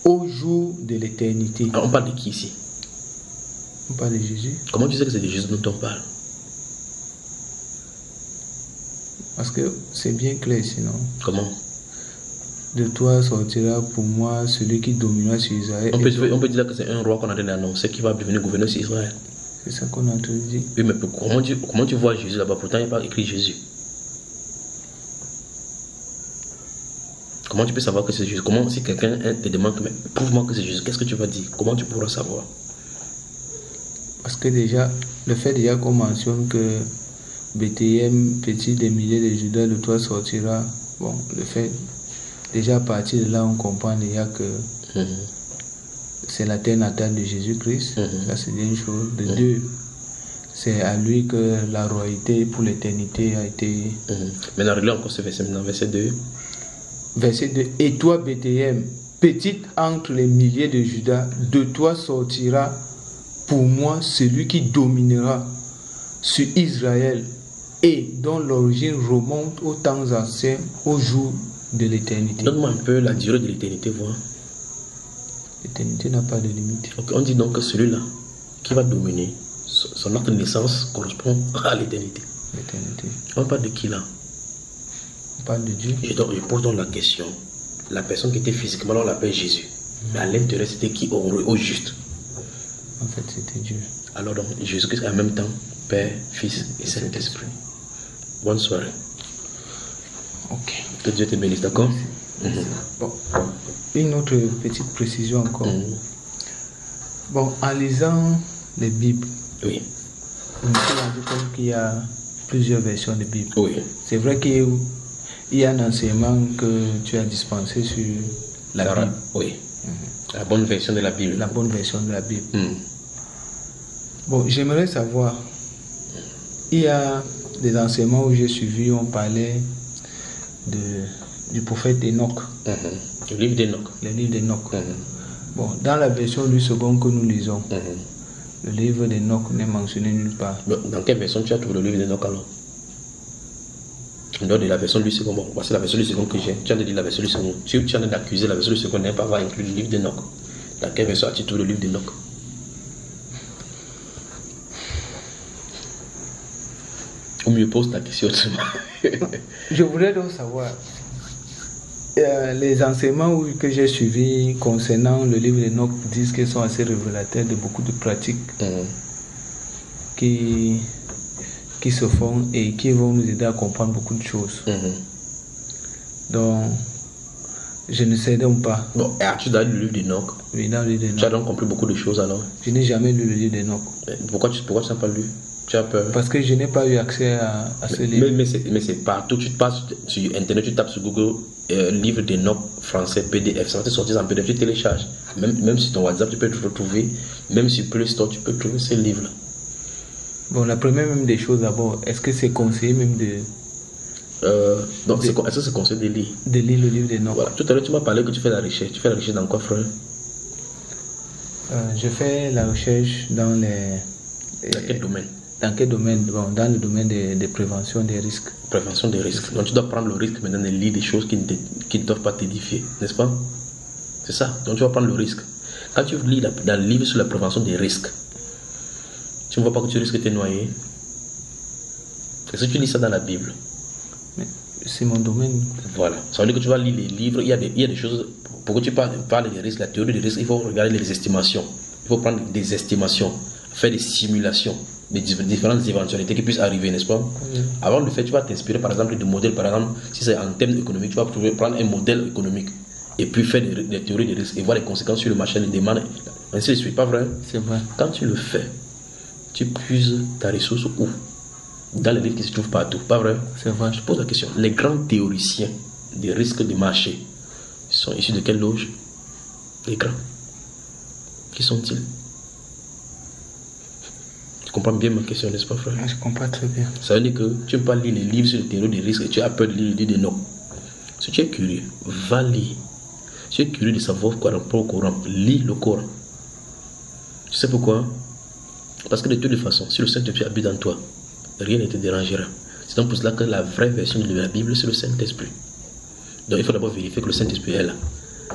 au jour de l'éternité. Alors, on parle de qui ici? On parle de Jésus. Comment tu sais que c'est de Jésus dont on parle? Parce que c'est bien clair sinon. Comment? De toi sortira pour moi celui qui dominera sur Israël. On peut dire que c'est un roi qu'on a donné annoncé qui va devenir gouverneur sur Israël. C'est ça qu'on a entendu dire. Oui, mais comment tu vois Jésus là-bas? Pourtant, il n'y a pas écrit Jésus. Comment tu peux savoir que c'est Jésus? Comment, si quelqu'un te demande, mais prouve-moi que c'est Jésus, qu'est-ce que tu vas dire? Comment tu pourras savoir? Parce que déjà, le fait déjà qu'on mentionne que Bethléem, petit des milliers de Judas, de toi sortira, bon, le fait, déjà à partir de là, on comprend déjà que c'est la terre natale de Jésus-Christ. Ça, c'est une chose. De deux, c'est à lui que la royauté pour l'éternité a été. Maintenant, regarde encore ce verset, maintenant, verset 2. Verset 2. Et toi, Bethléem, petite entre les milliers de Judas, de toi sortira pour moi celui qui dominera sur Israël et dont l'origine remonte aux temps anciens, au jour de l'éternité. Donne-moi un peu la durée de l'éternité, voir. L'éternité n'a pas de limite. Okay, on dit donc que celui-là qui va dominer, son acte de naissance correspond à l'éternité. L'éternité. On parle de qui là? On parle de Dieu. Je pose donc la question. La personne qui était physiquement là, on l'appelle Jésus. Mais à l'intérieur, c'était qui au juste? En fait, c'était Dieu. Alors donc, Jésus-Christ en même temps, Père, Fils et Saint-Esprit. Bonne soirée. Ok. Que Dieu te bénisse, d'accord? Bon. Une autre petite précision encore. Bon, en lisant les Bibles, oui, je me suis rendu compte qu'il y a plusieurs versions de Bible. Oui. C'est vrai qu'il y a un enseignement que tu as dispensé sur la Bible. Oui. La bonne version de la Bible. La bonne version de la Bible. Bon, j'aimerais savoir, il y a des enseignements où j'ai suivi, on parlait du prophète Enoch. Le livre d'Enoch. Le livre d'Enoch. Bon, dans la version du second que nous lisons, le livre d'Enoch n'est mentionné nulle part. Dans quelle version tu as trouvé le livre d'Enoch alors? En dehors de la version du second, bon, c'est la version du second que j'ai. Tu as dit la version du second. Tu as d'accusé la version du second, n'est pas avoir inclus le livre d'Enoch. Dans quelle version as-tu trouvé le livre d'Enoch? Ou mieux pose ta question autrement. Je voudrais donc savoir, les enseignements que j'ai suivis concernant le livre d'Enoch disent qu'ils sont assez révélateurs de beaucoup de pratiques qui se font et qui vont nous aider à comprendre beaucoup de choses. Donc, je ne sais donc pas. Bon, as-tu dans le livre d'Enoch? Oui, dans le livre d'Enoch. Tu as donc compris beaucoup de choses alors? Je n'ai jamais lu le livre d'Enoch. Pourquoi tu n'as pas lu? Tu as peur? Parce que je n'ai pas eu accès à ce livre. Mais c'est partout. Tu passes sur Internet, tu tapes sur Google livre d'Enoch français PDF. Ça va te sortir en PDF, tu télécharges. Même sur ton WhatsApp, tu peux te retrouver. Même sur Play Store, tu peux trouver ce livre-là. Bon, la première même des choses d'abord, est-ce que c'est conseillé même de... Donc, est-ce que c'est conseillé de lire? De lire le livre d'Enoch. Voilà. Tout à l'heure, tu m'as parlé que tu fais la recherche. Tu fais la recherche dans quoi, frère? Je fais la recherche dans les... Dans quel domaine? Dans quel domaine? Bon, dans le domaine de prévention des risques. Prévention des risques. Donc tu dois prendre le risque maintenant de lire des choses qui ne doivent pas t'édifier, n'est-ce pas? C'est ça. Donc tu vas prendre le risque. Quand tu lis dans le livre sur la prévention des risques, tu ne vois pas que tu risques de te noyer. Est-ce que tu lis ça dans la Bible? Mais c'est mon domaine. Voilà. Ça veut dire que tu vas lire les livres. Il y a des choses. Pour que tu parles des risques, la théorie des risques, il faut regarder les estimations. Il faut prendre des estimations, faire des simulations. des différentes éventualités qui puissent arriver, n'est-ce pas? Avant de le faire, tu vas t'inspirer par exemple de modèles. Par exemple, si c'est en termes économiques, tu vas prendre un modèle économique et puis faire des théories de risque et voir les conséquences sur le marché, les demandes, ainsi de suite. Pas vrai? C'est vrai. Quand tu le fais, tu puises ta ressource où? Dans les livres qui se trouvent partout. Pas vrai? C'est vrai. Je pose la question. Les grands théoriciens des risques de marché sont issus de quelle loge? Les grands. Qui sont-ils? Tu comprends bien ma question, n'est-ce pas, frère? Je comprends très bien. Ça veut dire que tu ne peux pas lire les livres sur les théories des risques et tu as peur de lire les livres de non. Si tu es curieux, va lire. Si tu es curieux de savoir quoi rapport au Coran, lis le Coran. Tu sais pourquoi? Parce que de toute façon, si le Saint-Esprit habite en toi, rien ne te dérangera. C'est donc pour cela que la vraie version de la Bible, c'est le Saint-Esprit. Donc il faut d'abord vérifier que le Saint-Esprit est là.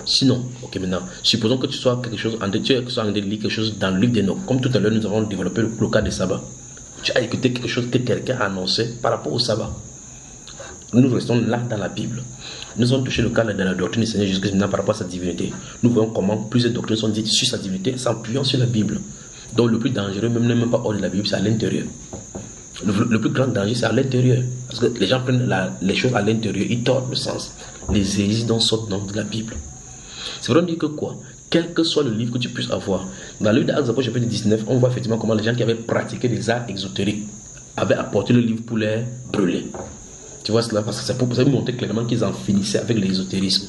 Sinon, ok, maintenant, supposons que tu sois quelque chose, en train de lire quelque chose dans le livre d'Enoch. Comme tout à l'heure, nous avons développé le cas des sabbats. Tu as écouté quelque chose que quelqu'un a annoncé par rapport au sabbat. Nous restons là dans la Bible. Nous avons touché le cas de la doctrine du Seigneur jusqu'à maintenant par rapport à sa divinité. Nous voyons comment plusieurs doctrines sont dites sur sa divinité, s'appuyant sur la Bible. Donc le plus dangereux, même pas hors de la Bible, c'est à l'intérieur. Le plus grand danger, c'est à l'intérieur. Parce que les gens prennent les choses à l'intérieur, ils tordent le sens. Les hérésies dont sortent de la Bible. C'est vraiment dire que quoi? Quel que soit le livre que tu puisses avoir, dans le livre d'Actes apôtres chapitre 19, on voit effectivement comment les gens qui avaient pratiqué des arts exotériques avaient apporté le livre pour les brûler. Tu vois cela? Parce que c'est pour montrer clairement qu'ils en finissaient avec l'ésotérisme.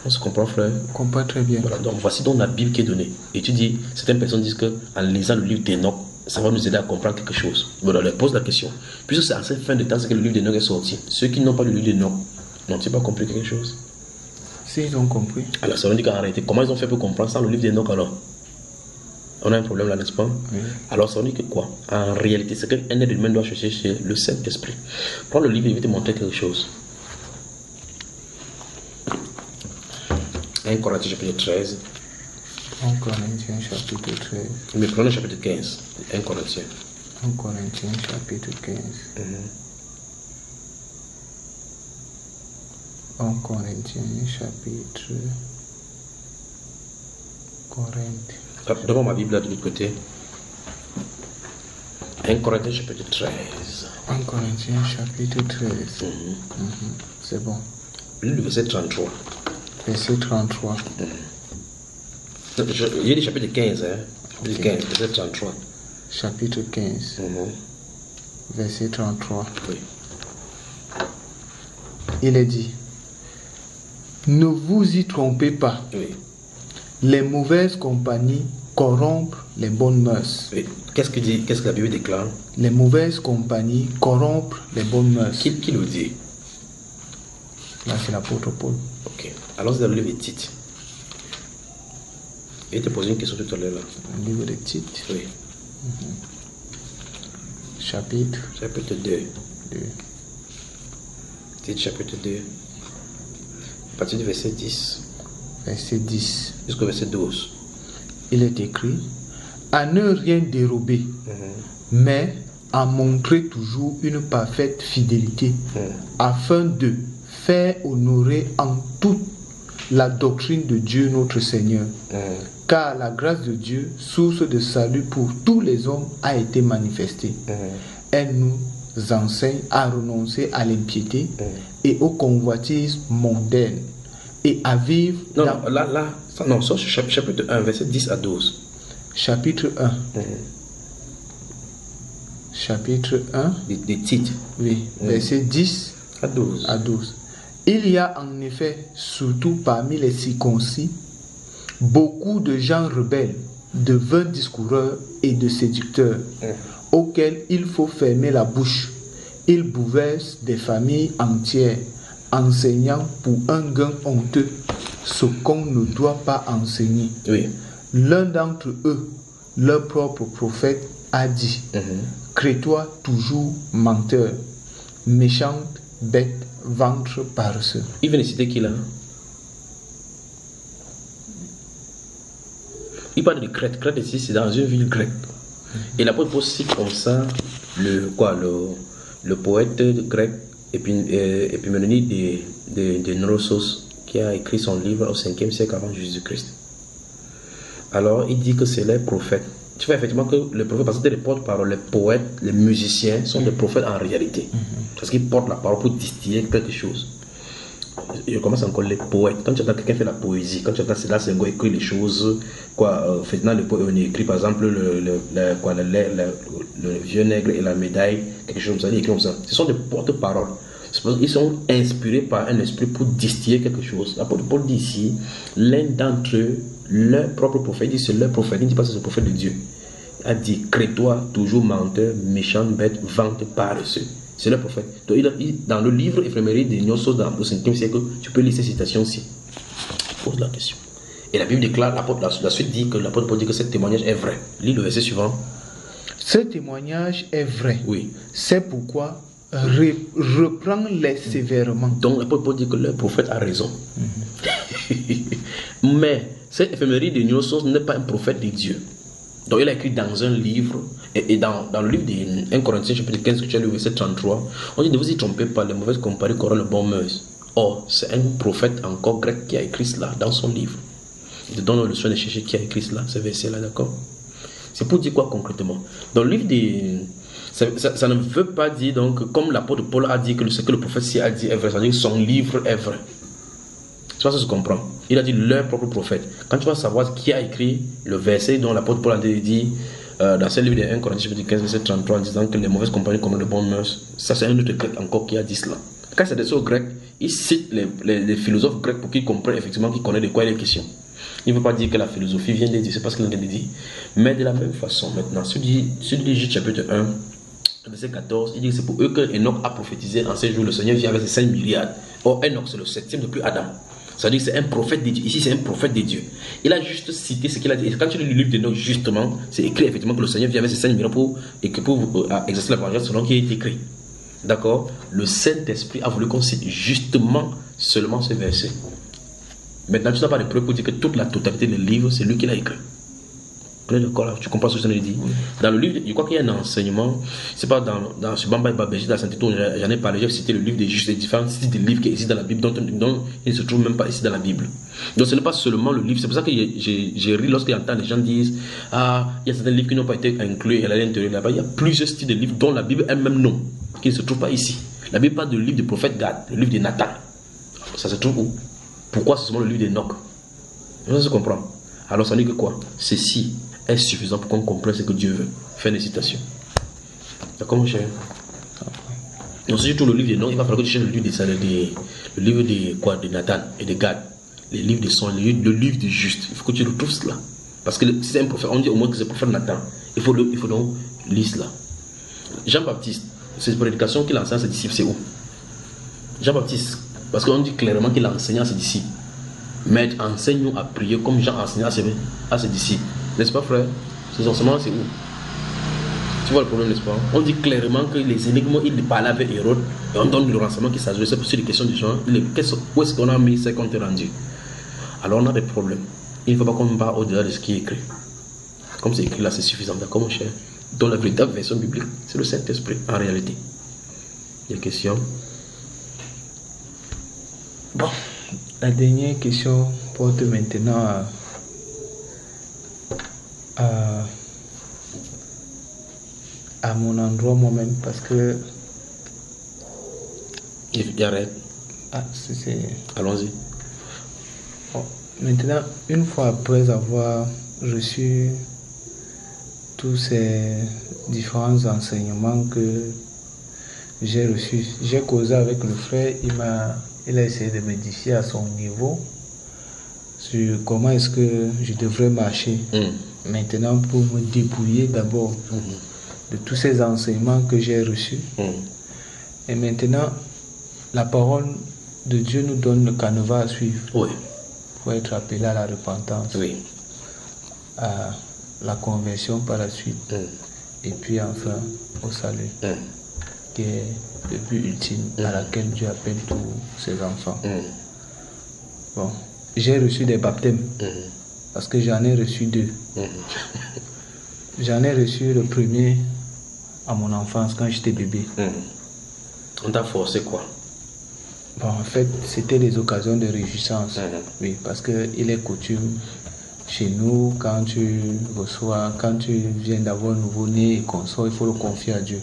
On se comprend, frère? Je comprends très bien. Voilà, donc voici donc la Bible qui est donnée. Et tu dis, certaines personnes disent qu'en lisant le livre d'Enoch, ça va nous aider à comprendre quelque chose. Bon, on leur pose la question. Puisque c'est à cette fin de temps que le livre d'Enoch est sorti, ceux qui n'ont pas le livre d'Enoch, n'ont-ils pas compris quelque chose? Si, ils ont compris. Alors ça veut dire qu'en réalité, comment ils ont fait pour comprendre sans le livre d'Enoch alors? On a un problème là, n'est-ce pas? Oui. Alors ça veut dire que quoi? En réalité, c'est qu'un être humain doit chercher chez le Saint-Esprit. Prends le livre, il va te montrer quelque chose. 1 Corinthiens chapitre 13. 1 Corinthiens chapitre 13. Mais prenons le chapitre 15. 1 Corinthiens. 1 Corinthiens chapitre 15. 1 Corinthiens chapitre... Donne-moi ma Bible là de l'autre côté. 1 Corinthiens chapitre 13. 1 Corinthiens chapitre 13. C'est bon. Le verset 33. Verset 33. J'ai dit chapitre 15, hein. Chapitre 15, verset 33. Chapitre 15. Verset 33. Oui. Il est dit: ne vous y trompez pas. Oui. Les mauvaises compagnies corrompent les bonnes mœurs. Oui. Qu'est-ce que la Bible déclare? Les mauvaises compagnies corrompent les bonnes mœurs. Qui le dit? Là, c'est l'apôtre Paul. Ok. Alors, c'est dans le livre de Tite. Il te posé une question tout à l'heure là. Le livre de Tite. Oui. Chapitre 2. 2. Tite chapitre 2. À partir du verset 10. Verset 10. Jusqu'au verset 12. Il est écrit: à ne rien dérober, mais à montrer toujours une parfaite fidélité, afin de faire honorer en toute la doctrine de Dieu notre Seigneur. Car la grâce de Dieu, source de salut pour tous les hommes, a été manifestée. Elle nous enseigne à renoncer à l'impiété et aux convoitises mondaines et à vivre... Non, ça, chapitre 1, verset 10 à 12. Chapitre 1. Chapitre 1. Des titres. Oui, verset 10 à 12. à 12. Il y a en effet, surtout parmi les circoncis, beaucoup de gens rebelles, de vains discoureurs et de séducteurs, auxquels il faut fermer la bouche. Ils bouleversent des familles entières, enseignant pour un gain honteux ce qu'on ne doit pas enseigner. Oui. L'un d'entre eux, leur propre prophète, a dit: crée-toi toujours menteur, méchante bête, ventre paresseux. Il vient de citer qui là? Il parle de Crète. Crète ici, c'est dans une ville grecque. Et l'apôtre Paul cite comme ça le poète grec Épiménide de Neurosos, qui a écrit son livre au 5e siècle avant Jésus-Christ. Alors il dit que c'est les prophètes tu vois effectivement que les prophètes, parce que les porte-parole, les poètes, les musiciens sont des prophètes en réalité. Parce qu'ils portent la parole pour distiller quelque chose. Je commence encore les poètes. Quand tu entends quelqu'un faire la poésie, quand tu entends cela, c'est un écrit les choses. Maintenant, on écrit par exemple le vieux nègre et la médaille, quelque chose comme ça. Il écrit comme ça. Ce sont des porte-paroles. Ils sont inspirés par un esprit pour distiller quelque chose. L'apôtre Paul dit ici, l'un d'entre eux, leur propre prophète, il dit c'est leur prophète, il ne dit pas c'est le prophète de Dieu. Il a dit, crée-toi, toujours menteur, méchant, bête, vente, paresseux. C'est leur prophète. Donc, dans le livre Éphéméride des Gnosos, dans le 5e siècle, tu peux lire ces citations-ci. Pose la question. Et la Bible déclare, la suite dit que l'apôtre Paul dit que ce témoignage est vrai. Lis le verset suivant. Ce témoignage est vrai. Oui. C'est pourquoi reprends-les sévèrement. Donc l'apôtre Paul dit que le prophète a raison. Mais cet éphéméride de Gnosos n'est pas un prophète de Dieu. Donc il a écrit dans un livre, et dans le livre de 1 Corinthiens chapitre 15, que tu as lu verset 33, on dit ne vous y trompez pas, les mauvaises compagnies qu'aura le bon mœurs. Or, c'est un prophète encore grec qui a écrit cela dans son livre. Il te donne le soin de chercher qui a écrit cela, ce verset-là, d'accord? C'est pour dire quoi concrètement? Dans le livre des... Ça ne veut pas dire, donc, comme l'apôtre Paul a dit que ce que le prophète ci a dit est vrai, ça veut dire que son livre est vrai. Tu vois, ça se comprend. Il a dit leur propre prophète. Quand tu vas savoir qui a écrit le verset dont l'apôtre Paul a dit dans ce livre de 1 Corinthiens 15, verset 33, en disant que les mauvaises compagnies comme le bon mœurs, ça c'est un autre grec encore qui a dit cela. Quand c'est des autres grecs, il cite les philosophes grecs pour qu'ils comprennent effectivement qu'ils connaissent de quoi il est question. Il ne veut pas dire que la philosophie vient de dire, c'est parce qu'il vient de dire. Mais de la même façon, maintenant, sur le Jude chapitre 1, verset 14, il dit que c'est pour eux que Enoch a prophétisé en ces jours. Le Seigneur vient avec ses 5 milliards. Or, Enoch, c'est le 7e depuis Adam. Ça veut dire que c'est un prophète de Dieu. Ici, c'est un prophète de Dieu. Il a juste cité ce qu'il a dit. Et quand tu lis le livre d'Enoch, justement, c'est écrit effectivement que le Seigneur vient avec ses 5 milliards pour exercer la vengeance selon qui est écrit. D'accord? Le Saint-Esprit a voulu qu'on cite justement seulement ce verset. Maintenant, tu n'as pas de preuve pour dire que toute la totalité du livre, c'est lui qui l'a écrit. D'accord, là, tu comprends ce que je dis. Dans le livre, je crois qu'il y a un enseignement, c'est pas dans ce Bamba et Babéji, dans Saint-Tito, j'en ai parlé, j'ai cité le livre des justes, les différents types de livres qui existent dans la Bible, dont ils ne se trouvent même pas ici dans la Bible. Donc ce n'est pas seulement le livre, c'est pour ça que j'ai ri lorsque j'entends les gens disent, ah, il y a certains livres qui n'ont pas été inclus à l'intérieur là-bas. Il y a plusieurs styles de livres dont la Bible elle-même non, qui ne se trouve pas ici. La Bible parle du livre du prophète Gad, le livre de Nathan. Ça se trouve où? Pourquoi c'est seulement le livre d'Enoch? Ça se comprend. Alors ça dit que quoi? Ceci est suffisant pour qu'on comprenne ce que Dieu veut. Fin de citation. D'accord, mon cher? Donc, si tu trouves le livre de Enoch, il va falloir que tu cherches le livre de Nathan et de Gad. Les livres de son, le livre du juste. Il faut que tu retrouves cela. Parce que si c'est un prophète, on dit au moins que c'est le prophète Nathan. Il faut donc lire cela. Jean-Baptiste, cette prédication qu'il enseigne à ses disciples, c'est où? Jean-Baptiste, parce qu'on dit clairement qu'il a enseigné à ses disciples. Maître, enseigne-nous à prier comme Jean a enseigné à ses disciples. N'est-ce pas, frère? Ces enseignements, c'est où? Tu vois le problème, n'est-ce pas? On dit clairement que les énigmes, il parlait avec Hérode et on donne le renseignement qui s'adressait sur les questions du genre. Où est-ce qu'on a mis ce qu'on t'a rendu? Alors on a des problèmes. Il ne faut pas qu'on va au-delà de ce qui est écrit. Comme c'est écrit là, c'est suffisant, d'accord, mon cher? Donc la véritable version biblique, c'est le Saint-Esprit, en réalité. Il y a des questions? Bon, la dernière question porte maintenant à mon endroit moi-même parce que... Il arrête. Ah, c'est... Allons-y. Bon, maintenant, une fois après avoir reçu tous ces différents enseignements que j'ai reçus, j'ai causé avec le frère, il a essayé de m'édifier à son niveau sur comment est-ce que je devrais marcher maintenant pour me débrouiller d'abord de tous ces enseignements que j'ai reçus. Et maintenant, la parole de Dieu nous donne le canevas à suivre pour être appelé à la repentance, à la conversion par la suite, et puis enfin au salut, qui est le but ultime à laquelle Dieu appelle tous ses enfants. Bon, j'ai reçu des baptêmes parce que j'en ai reçu 2. J'en ai reçu le premier à mon enfance quand j'étais bébé. On t'a forcé quoi? Bon, en fait, c'était les occasions de réjouissance. Oui, parce qu'il est coutume chez nous, quand tu viens d'avoir un nouveau-né et qu'on sort, il faut le confier à Dieu.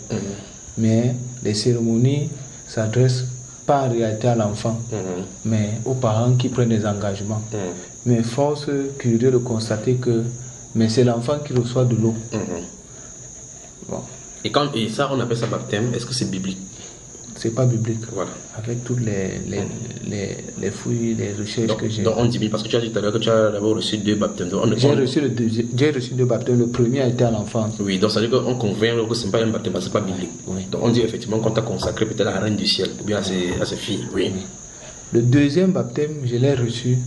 Mais les cérémonies s'adressent pas en réalité à l'enfant, mais aux parents qui prennent des engagements. Mais force curieux de constater que c'est l'enfant qui reçoit de l'eau. Bon. Et ça, on appelle ça baptême. Est-ce que c'est biblique? C'est pas biblique. Voilà. Avec toutes les fouilles, les recherches que j'ai. Donc on dit bien, parce que tu as dit tout à l'heure que tu as d'abord reçu 2 baptêmes. J'ai reçu 2 baptêmes. Le premier a été à l'enfance. Oui, donc ça veut dire qu'on convient que ce n'est pas un baptême, parce que ce n'est pas biblique. Oui. Donc on dit effectivement qu'on t'a consacré peut-être à la reine du ciel, ou bien à ses filles. Oui. Oui. Le deuxième baptême, je l'ai reçu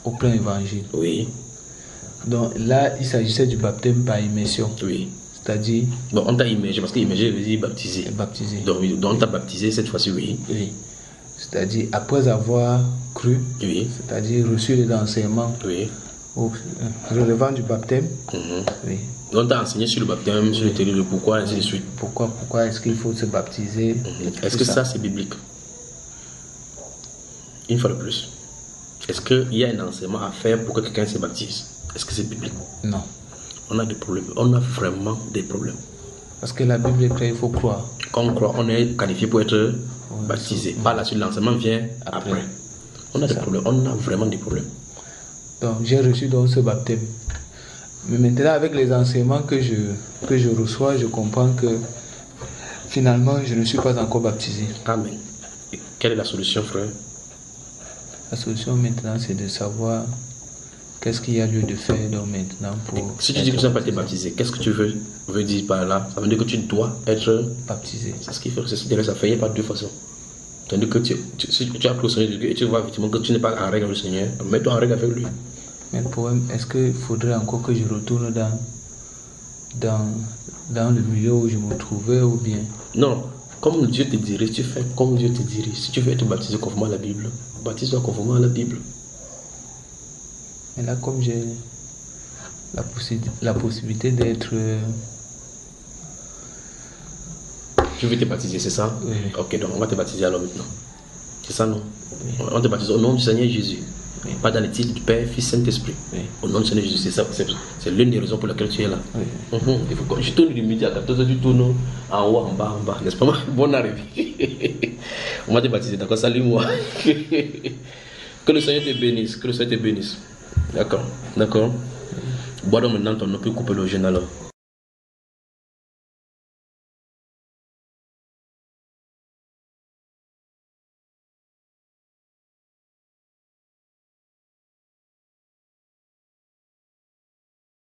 au plein évangile. Oui. Donc là, il s'agissait du baptême par immersion. Oui. C'est-à-dire. Donc on t'a immergé, parce qu'immergé veut dire baptisé. Baptisé. Donc on t'a baptisé cette fois-ci, oui. Oui. C'est-à-dire après avoir cru, oui. C'est-à-dire reçu les enseignements oui. Relevant du baptême. Oui. Donc on t'a enseigné sur le baptême, sur le théorie de pourquoi, ainsi de suite. Pourquoi est-ce qu'il faut se baptiser? Est-ce que ça c'est biblique? Une fois de plus. Est-ce qu'il y a un enseignement à faire pour que quelqu'un se baptise? Est-ce que c'est biblique? Non. On a des problèmes. On a vraiment des problèmes. Parce que la Bible est claire, il faut croire. Quand on croit, on est qualifié pour être baptisé. Par la suite, l'enseignement vient après. On a des problèmes. On a vraiment des problèmes. Donc, j'ai reçu donc ce baptême. Mais maintenant, avec les enseignements que je reçois, je comprends que finalement, je ne suis pas encore baptisé. Amen. Et quelle est la solution, frère? La solution maintenant, c'est de savoir qu'est-ce qu'il y a lieu de faire donc maintenant pour... Si tu dis que tu n'as pas été baptisé, qu'est-ce que tu veux dire par là? Ça veut dire que tu dois être baptisé. C'est ce qu'il fait. C'est ce que ça fait. Il n'y a pas de 2 façons. Tandis que si tu as pris au Seigneur et tu vois effectivement que tu n'es pas en règle avec le Seigneur, mets-toi en règle avec lui. Mais le problème, est-ce qu'il faudrait encore que je retourne dans le milieu où je me trouvais ou bien? Non. Comme Dieu te dirige, tu fais comme Dieu te dirige. Si tu veux être baptisé conformément à la Bible, baptise-toi conformément à la Bible. Mais là, comme j'ai la possibilité d'être... Tu veux te baptiser, c'est ça? Oui. Ok, donc on va te baptiser alors maintenant. C'est ça, non? Oui. On te baptise au nom du Seigneur Jésus. Oui. Pas dans les titres du Père, Fils, Saint-Esprit. Oui. Au nom du Seigneur Jésus, c'est ça. C'est l'une des raisons pour lesquelles tu es là. Oui. Il faut que je tourne du midi à 14h, tu tournes en haut, en bas, n'est-ce pas? Bonne arrivée. On va te baptiser, d'accord? Salut-moi. Que le Seigneur te bénisse. Que le Seigneur te bénisse. D'accord. Bois donc maintenant ton eau, puis coupe le jeûne alors.